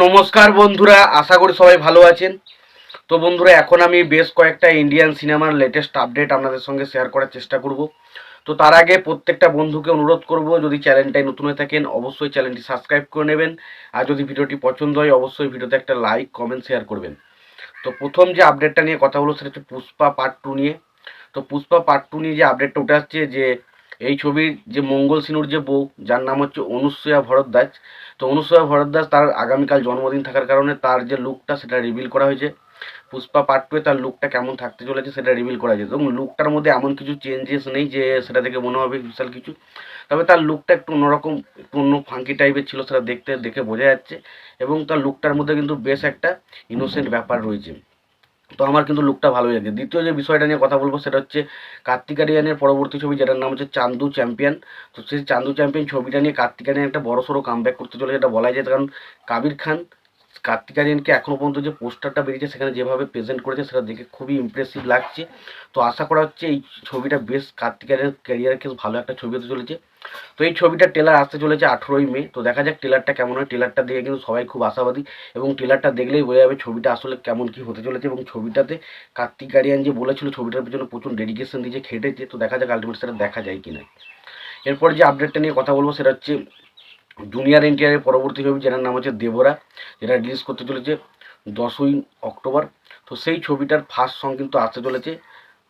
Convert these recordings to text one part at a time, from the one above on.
নমস্কার বন্ধুরা, আশা করি সবাই ভালো আছেন। তো বন্ধুরা, এখন আমি বেশ কয়েকটা ইন্ডিয়ান সিনেমার লেটেস্ট আপডেট আপনাদের সঙ্গে শেয়ার করার চেষ্টা করব। তো তার আগে প্রত্যেকটা বন্ধুকে অনুরোধ করব, যদি চ্যানেলটাই নতুন হয়ে থাকেন অবশ্যই চ্যানেলটি সাবস্ক্রাইব করে নেবেন। আর যদি ভিডিওটি পছন্দ হয় অবশ্যই ভিডিওতে একটা লাইক কমেন্ট শেয়ার করবেন। তো প্রথম যে আপডেটটা নিয়ে কথা বলবো সেটা হচ্ছে পুষ্পা পার্ট 2 নিয়ে। তো পুষ্পা পার্ট 2 নিয়ে যে আপডেটটা উঠে আসছে যে এই ছবির যে মঙ্গল সিনুর যে বউ, যার নাম হচ্ছে অনুসূয়া ভরদ্বাজ। তো অনুসূয়া ভরদ্বাজ তার আগামীকাল জন্মদিন থাকার কারণে তার যে লুকটা সেটা রিভিল করা হয়েছে। পুষ্পা পার্ট 2 তার লুকটা কেমন থাকতে চলেছে সেটা রিভিল করা হয়েছে, এবং লুকটার মধ্যে এমন কিছু চেঞ্জেস নেই যে সেটা দেখে মনে হবে বিশাল কিছু। তবে তার লুকটা একটু অন্যরকম, একটু অন্য ফাঙ্কি টাইপের ছিল, সেটা দেখে বোঝা যাচ্ছে। এবং তার লুকটার মধ্যে কিন্তু বেশ একটা ইনোসেন্ট ব্যাপার রয়েছে। তো আমার কিন্তু লুকটা ভালোই লাগে। দ্বিতীয় যে বিষয়টা নিয়ে কথা বলবো সেটা হচ্ছে কার্তিক আরিয়ানের পরবর্তী ছবি, যেটার নাম হচ্ছে চান্দু চ্যাম্পিয়ন। তো সেই চান্দু চ্যাম্পিয়ন ছবিটা নিয়ে কার্তিক আরিয়ান একটা বড় সড়ো কামব্যাক করতে চলেছে, এটা বলাই যায়। কারণ কাবির খান কার্তিক আরিয়ানকে এখনও পর্যন্ত যে পোস্টারটা বেরিয়েছে সেখানে যেভাবে প্রেজেন্ট করেছে সেটা দেখে খুবই ইমপ্রেসিভ লাগছে। তো আশা করা হচ্ছে এই ছবিটা বেশ কার্তিক আরিয়ানের ক্যারিয়ারকে ভালো একটা ছবি হতে চলেছে। তো এই ছবিটার ট্রেলার আসতে চলেছে 18ই মে। তো দেখা যাক ট্রেলারটা কেমন হয়। ট্রেলারটা দেখে কিন্তু সবাই খুব আশাবাদী, এবং ট্রেলারটা দেখলেই বোঝা যাবে ছবিটা আসলে কেমন কী হতে চলেছে। এবং ছবিটাতে কার্তিক আরিয়ান যে বলেছিল ছবিটার পিছনে প্রচুর ডেডিকেশন দিয়েছে, খেটেছে। তো দেখা যাক আলটিমেট সেটা দেখা যায় কিনা। এরপর যে আপডেটটা নিয়ে কথা বলবো সেটা হচ্ছে জুনিয়র এনটিআরের পরবর্তী ছবি, যেটার নাম হচ্ছে দেবরা, যেটা রিলিজ করতে চলেছে 10ই অক্টোবর। তো সেই ছবিটার ফার্স্ট সং কিন্তু আসতে চলেছে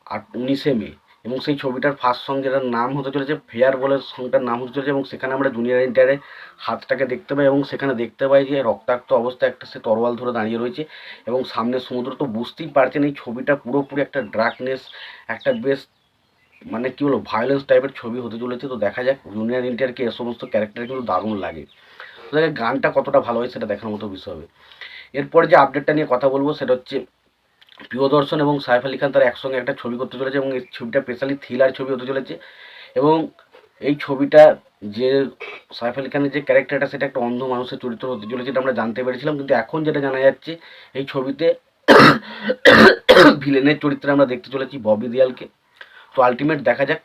19শে মে। এবং সেই ছবিটার ফার্স্ট সং যেটার নাম হতে চলেছে ফেয়ার বলে সংটার নাম হতে চলেছে। এবং সেখানে আমরা জুনিয়র এনটিআরের হাতটাকে দেখতে পাই, এবং সেখানে দেখতে পাই যে রক্তাক্ত অবস্থায় একটা সে তরোয়াল ধরে দাঁড়িয়ে রয়েছে, এবং সামনে সমুদ্র। তো বুঝতেই পারছেন এই ছবিটা পুরোপুরি একটা ডার্কনেস, একটা বেশ মানে কী বলবো ভায়োলেন্স টাইপের ছবি হতে চলেছে। তো দেখা যাক জুনিয়র এনটিআরকে এ সমস্ত ক্যারেক্টার কিন্তু দারুণ লাগে। তো দেখে গানটা কতটা ভালো হয় সেটা দেখার মতো বিষয় হবে। এরপর যে আপডেটটা নিয়ে কথা বলবো সেটা হচ্ছে প্রিয়দর্শন এবং সাইফ আলি খান তারা একসঙ্গে একটা ছবি করতে চলেছে, এবং এই ছবিটা স্পেশালি থ্রিলার ছবি হতে চলেছে। এবং এই ছবিটা যে সাইফ আলি খানের যে ক্যারেক্টারটা সেটা একটা অন্ধ মানুষের চরিত্র হতে চলেছে, এটা আমরা জানতে পেরেছিলাম। কিন্তু এখন যেটা জানা যাচ্ছে এই ছবিতে ভিলেনের চরিত্রে আমরা দেখতে চলেছি ববি দেওয়ালকে। তো আলটিমেট দেখা যাক।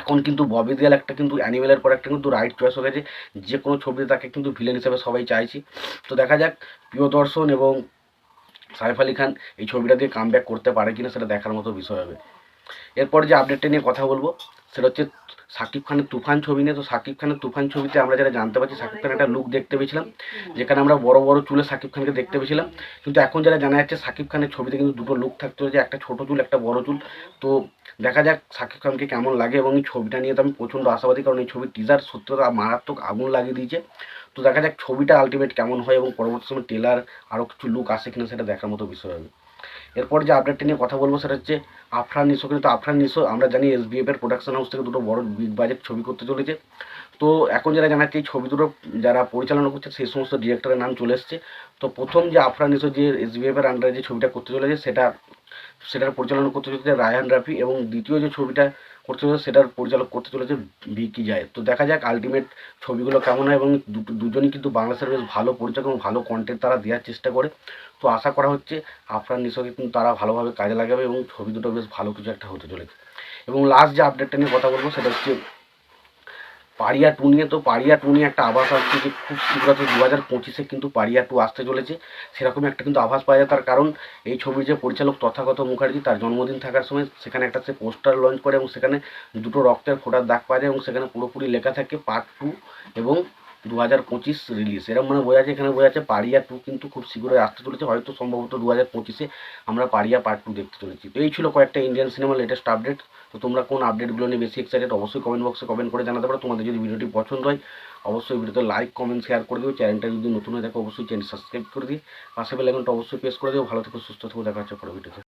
এখন কিন্তু ববি দেওয়াল একটা কিন্তু অ্যানিমেলের পর একটা কিন্তু রাইট চয়েস হয়ে গেছে, যে কোনো ছবিতে তাকে কিন্তু ভিলেন হিসেবে সবাই চাইছি। তো দেখা যাক প্রিয়দর্শন এবং সাইফ আলি খান এই ছবিটা দিয়ে কামব্যাক করতে পারে কিনা সেটা দেখার মতো বিষয় হবে। এরপর যে আপডেটটা নিয়ে কথা বলবো সেটা হচ্ছে শাকিব খানের তুফান ছবি নিয়ে। তো শাকিব খানের তুফান ছবিতে আমরা যারা জানতে পারছি শাকিব খানের একটা লুক দেখতে পেয়েছিলাম, যেখানে আমরা বড় বড় চুলে শাকিব খানকে দেখতে পেয়েছিলাম। কিন্তু এখন যারা জানা যাচ্ছে শাকিব খানের ছবিতে কিন্তু দুটো লুক থাকতে হয়েছে, একটা ছোটো চুল একটা বড় চুল। তো দেখা যাক শাকিব খানকে কেমন লাগে, এবং এই ছবিটা নিয়ে তো আমি প্রচণ্ড আশাবাদী, কারণ এই ছবির টিজার সত্যতা মারাত্মক আগুন লাগিয়ে দিয়েছে। তো দেখা যাক ছবিটা আলটিমেট কেমন হয়, এবং পরবর্তী সময় ট্রেলার আরও কিছু লুক আসে কিনা সেটা দেখার মতো বিষয় হবে। এরপর যে আপডেটটা নিয়ে কথা বলবো সেটা হচ্ছে আফরান নিশো। কিন্তু আফরান নিশো আমরা জানি এসবিএফ এর প্রোডাকশন হাউস থেকে দুটো বড় বিগ বাজেট ছবি করতে চলেছে। তো এখন যারা জানাচ্ছে এই ছবি দুটো যারা পরিচালনা করছে সেই সমস্ত ডিরেক্টরের নাম চলে এসছে। তো প্রথম যে আফরান নিশো যে এসবিএফ এর আন্ডারে যে ছবিটা করতে চলেছে সেটার পরিচালনা করতে চলেছে রায়হান রাফি, এবং দ্বিতীয় যে ছবিটা করতে চলেছে সেটার পরিচালক করতে চলেছে ভিকি জায়েদ। তো দেখা যাক আলটিমেট ছবিগুলো কেমন হয়, এবং দুজনই কিন্তু বাংলাদেশের বেশ ভালো পরিচালক এবং ভালো কন্টেন্ট তারা দেওয়ার চেষ্টা করে। তো আশা করা হচ্ছে আফরান নিশোকে কিন্তু তারা ভালোভাবে কাজে লাগাবে, এবং ছবি দুটো বেশ ভালো কিছু একটা হতে চলেছে। এবং লাস্ট যে আপডেটটা নিয়ে কথা বলবো সেটা হচ্ছে পারিয়া 2 নিয়ে। তো পারিয়া 2 নিয়ে একটা আভাস আসছে যে খুব শীঘ্রত 2025-এ কিন্তু পারিয়া 2 আসতে চলেছে, সেরকম একটা কিন্তু আভাস পাওয়া যায়। তার কারণ এই ছবির যে পরিচালক তথাগত মুখার্জি তার জন্মদিন থাকার সময় সেখানে একটা সে পোস্টার লঞ্চ করে, এবং সেখানে দুটো রক্তের ফোঁটার দাগ পাওয়া যায়, এবং সেখানে পুরোপুরি লেখা থাকে পার্ট 2 এবং 2025 রিলিজ। এরকম মানে বোঝা যাচ্ছে, এখানে বোঝা যাচ্ছে পারিয়া 2 কিন্তু খুব শীঘ্রই আসতে চলেছে, হয়তো সম্ভবত 2025-এ আমরা পারিয়া পার্ট 2 দেখতে চলেছি। তো এই ছিল কয়েকটা ইন্ডিয়ান সিনেমার লেটেস্ট আপডেট। তো তোমরা কোন আপডেটগুলো নিয়ে বেশি এক্সাইটেড অবশ্যই কমেন্ট বক্সে কমেন্ট করে জানাতে পারো। তোমাদের যদি ভিডিওটি পছন্দ হয় অবশ্যই ভিডিওতে লাইক কমেন্ট শেয়ার করে দিও। চ্যানেলটা যদি নতুন হয়ে থাকে অবশ্যই চ্যানেল সাবস্ক্রাইব করে দিই, পাশে বেল আইকনটা অবশ্যই প্রেস করে দিও। ভালো থেকো, সুস্থ থেকো, দেখা হচ্ছে পরের ভিডিওতে।